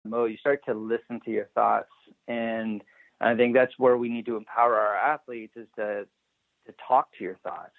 mode. You start to listen to your thoughts. And I think that's where we need to empower our athletes, is to talk to your thoughts.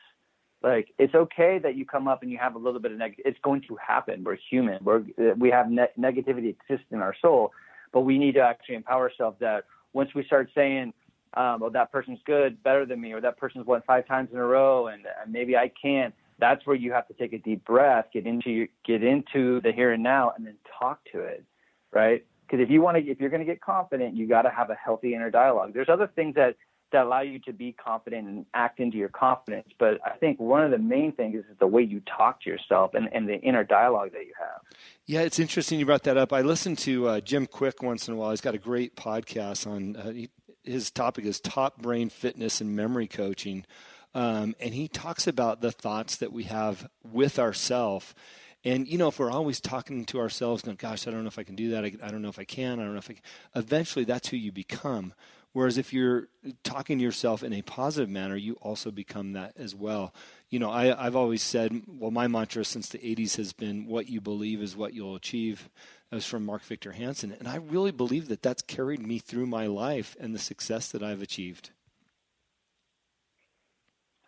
Like, it's okay that you come up and you have a little bit of it's going to happen. We're human. We have negativity exists in our soul, but we need to actually empower ourselves that once we start saying, well, that person's good, better than me, or that person's won 5 times in a row, and maybe I can't, that's where you have to take a deep breath, get into the here and now, and then talk to it, right? Because if you're going to get confident, you got to have a healthy inner dialogue. There's other things that allow you to be confident and act into your confidence. But I think one of the main things is the way you talk to yourself and the inner dialogue that you have. Yeah, it's interesting you brought that up. I listen to Jim Quick once in a while. He's got a great podcast on his topic is top brain fitness and memory coaching. And he talks about the thoughts that we have with ourselves. And, if we're always talking to ourselves, going, gosh, I don't know if I can do that. I don't know if I can. I don't know if I can. Eventually, that's who you become. Whereas if you're talking to yourself in a positive manner, you also become that as well. I've always said, well, my mantra since the 80s has been, what you believe is what you'll achieve. That was from Mark Victor Hansen. And I really believe that that's carried me through my life and the success that I've achieved.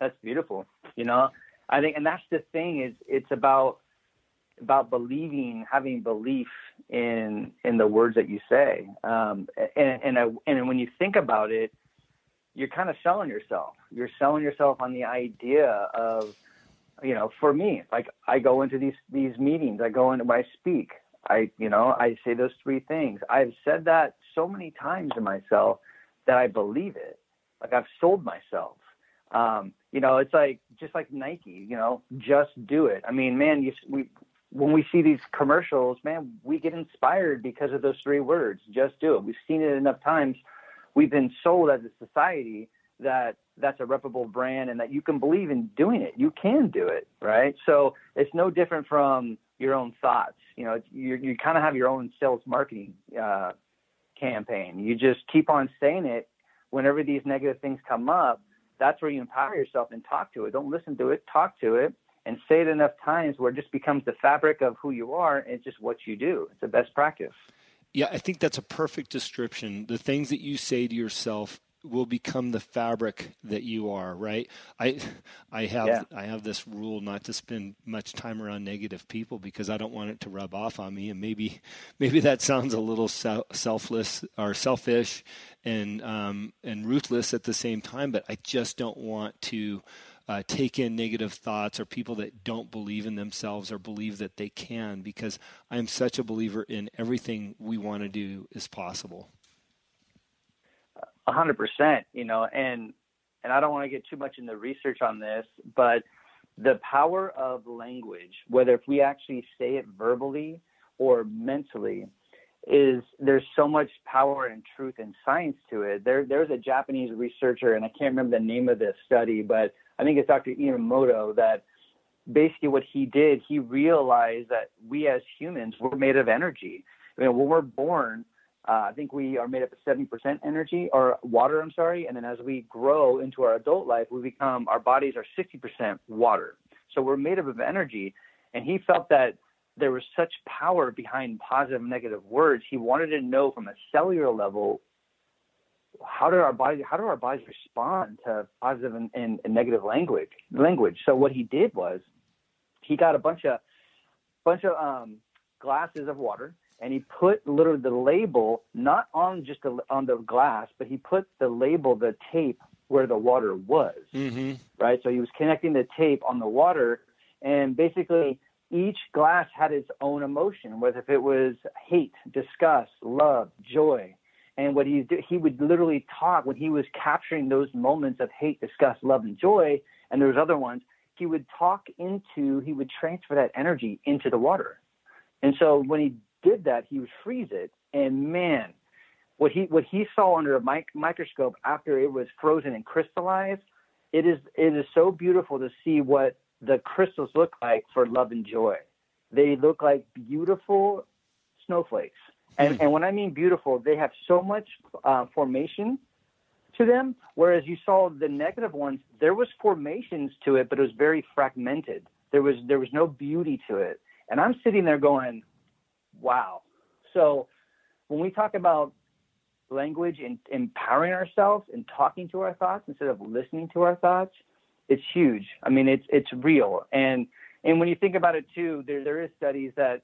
That's beautiful. I think, and that's the thing, is it's about believing, having belief in the words that you say. And when you think about it, you're kind of selling yourself. You're selling yourself on the idea of, for me, like, I go into these meetings, when I speak, I say those 3 things. I've said that so many times to myself that I believe it. Like, I've sold myself. It's like, just like Nike, just do it. I mean, man, when we see these commercials, man, we get inspired because of those 3 words, just do it. We've seen it enough times. We've been sold as a society that that's a reputable brand and that you can believe in doing it. You can do it, right? So it's no different from your own thoughts. You kind of have your own sales marketing campaign. You just keep on saying it. Whenever these negative things come up, that's where you empower yourself and talk to it. Don't listen to it, talk to it. And say it enough times where it just becomes the fabric of who you are, and it's just what you do. It's a best practice. Yeah, I think that's a perfect description. The things that you say to yourself will become the fabric that you are, right? I have this rule not to spend much time around negative people because I don't want it to rub off on me. And maybe that sounds a little selfless or selfish and ruthless at the same time, but I just don't want to take in negative thoughts or people that don't believe in themselves or believe that they can, because I'm such a believer in everything we want to do is possible. 100%, and I don't want to get too much into research on this, but the power of language, whether if we actually say it verbally or mentally, there's so much power and truth and science to it. There's a Japanese researcher, and I can't remember the name of this study, but I think it's Dr. Inamoto, that basically what he did, he realized that we as humans, we're made of energy. When we're born, I think we are made up of 70% energy or water, and then as we grow into our adult life, our bodies are 60% water. So we're made up of energy, and he felt that there was such power behind positive and negative words. He wanted to know from a cellular level, how do our bodies respond to positive and negative language? So what he did was he got a bunch of glasses of water, and he put literally the label not on just on the glass, but he put the label, the tape, where the water was. Mm-hmm. Right. So he was connecting the tape on the water, and basically each glass had its own emotion, whether if it was hate, disgust, love, joy. And what he would literally talk when he was capturing those moments of hate, disgust, love, and joy. And there was other ones he would transfer that energy into the water. And so when he did that, he would freeze it. And man, what he saw under a microscope after it was frozen and crystallized, it is so beautiful to see what the crystals look like for love and joy. They look like beautiful snowflakes. And when I mean beautiful, they have so much formation to them, whereas you saw the negative ones, there was formations to it, but it was very fragmented. There was no beauty to it. And I'm sitting there going, wow. So when we talk about language and empowering ourselves and talking to our thoughts instead of listening to our thoughts, it's huge. I mean, it's real. And when you think about it too, there is studies that,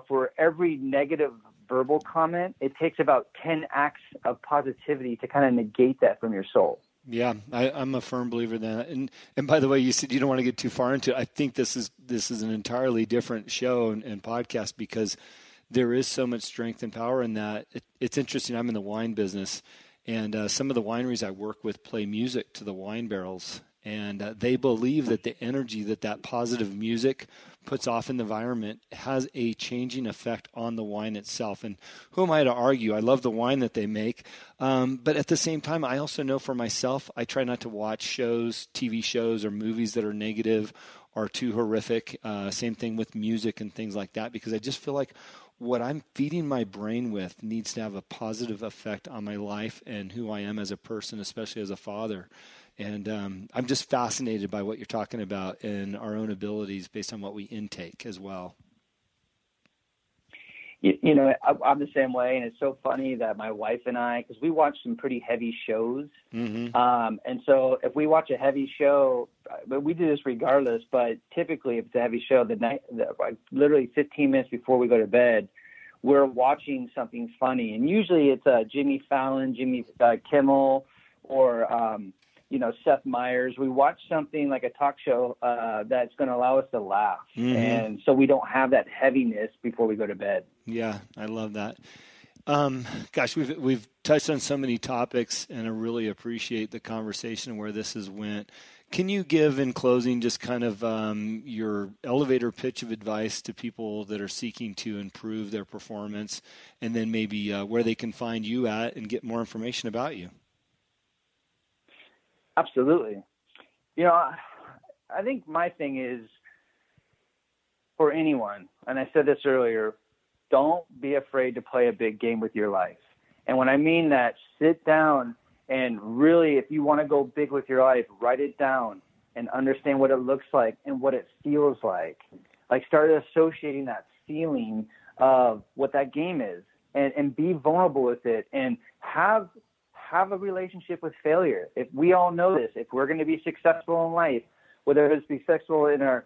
for every negative verbal comment, it takes about 10 acts of positivity to kind of negate that from your soul. Yeah, I'm a firm believer in that. And by the way, you said you don't want to get too far into it. I think this is an entirely different show and podcast, because there is so much strength and power in that. It's interesting. I'm in the wine business, and some of the wineries I work with play music to the wine barrels. And they believe that the energy that positive music puts off in the environment has a changing effect on the wine itself. And who am I to argue? I love the wine that they make. But at the same time, I also know for myself, I try not to watch shows, TV shows, or movies that are negative or too horrific. Same thing with music and things like that, because I just feel like what I'm feeding my brain with needs to have a positive effect on my life and who I am as a person, especially as a father. And I'm just fascinated by what you're talking about and our own abilities based on what we intake as well. I'm the same way. And it's so funny that my wife and I, because we watch some pretty heavy shows. Mm-hmm. And so if we watch a heavy show, but we do this regardless, but typically if it's a heavy show, literally 15 minutes before we go to bed, we're watching something funny. And usually it's Jimmy Fallon, Jimmy Kimmel, or Seth Meyers. We watch something like a talk show that's going to allow us to laugh. Mm-hmm. And so we don't have that heaviness before we go to bed. Yeah, I love that. Gosh, we've touched on so many topics, and I really appreciate the conversation where this has went. Can you give, in closing, just kind of your elevator pitch of advice to people that are seeking to improve their performance, and then maybe where they can find you at and get more information about you? Absolutely. I think my thing is, for anyone, and I said this earlier, don't be afraid to play a big game with your life. And when I mean that, sit down and really, if you want to go big with your life, write it down and understand what it looks like and what it feels like. Like, start associating that feeling of what that game is, and be vulnerable with it, and have a relationship with failure. If we all know this, if we're going to be successful in life, whether it's successful in our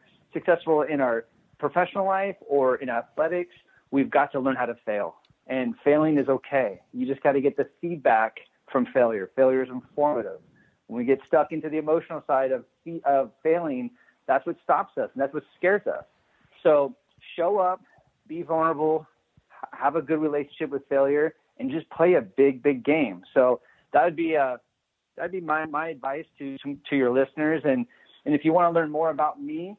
professional life or in athletics, we've got to learn how to fail. And failing is okay. You just got to get the feedback from failure. Failure is informative. When we get stuck into the emotional side of failing, that's what stops us, and that's what scares us. So show up, be vulnerable, have a good relationship with failure, and just play a big, big game. So that'd be my advice to your listeners. And if you want to learn more about me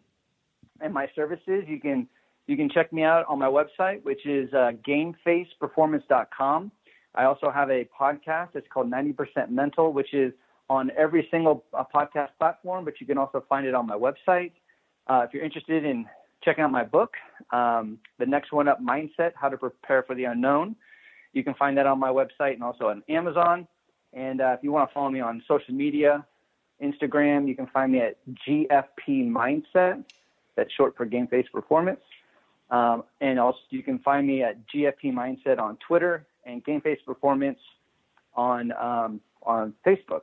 and my services, you can check me out on my website, which is gamefaceperformance.com. I also have a podcast. It's called 90% Mental, which is on every single podcast platform, but you can also find it on my website. If you're interested in checking out my book, The Next One Up Mindset, How to Prepare for the Unknown, you can find that on my website and also on Amazon. And if you want to follow me on social media, Instagram, you can find me at GFP Mindset. That's short for Game Face Performance. And also you can find me at GFP Mindset on Twitter and Game Face Performance on Facebook.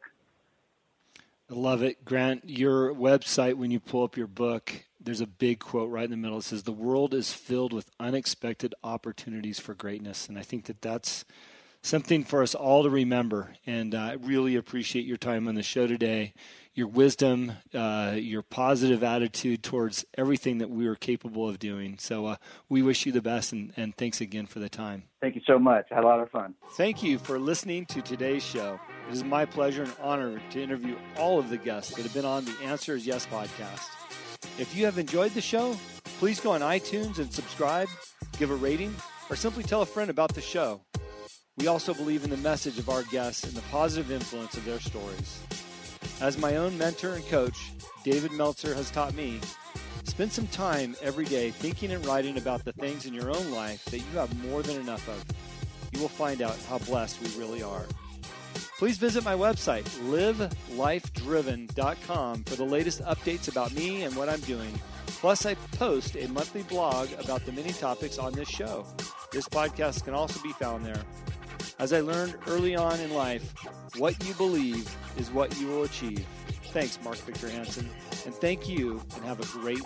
I love it. Grant, your website, when you pull up your book, there's a big quote right in the middle. It says, "The world is filled with unexpected opportunities for greatness." And I think that's something for us all to remember. And I really appreciate your time on the show today, your wisdom, your positive attitude towards everything that we are capable of doing. So we wish you the best, and thanks again for the time. Thank you so much. I had a lot of fun. Thank you for listening to today's show. It is my pleasure and honor to interview all of the guests that have been on the Answer is Yes podcast. If you have enjoyed the show, please go on iTunes and subscribe, give a rating, or simply tell a friend about the show. We also believe in the message of our guests and the positive influence of their stories. As my own mentor and coach, David Meltzer, has taught me, spend some time every day thinking and writing about the things in your own life that you have more than enough of. You will find out how blessed we really are. Please visit my website, livelifedriven.com, for the latest updates about me and what I'm doing. Plus, I post a monthly blog about the many topics on this show. This podcast can also be found there. As I learned early on in life, what you believe is what you will achieve. Thanks, Mark Victor Hansen. And thank you, and have a great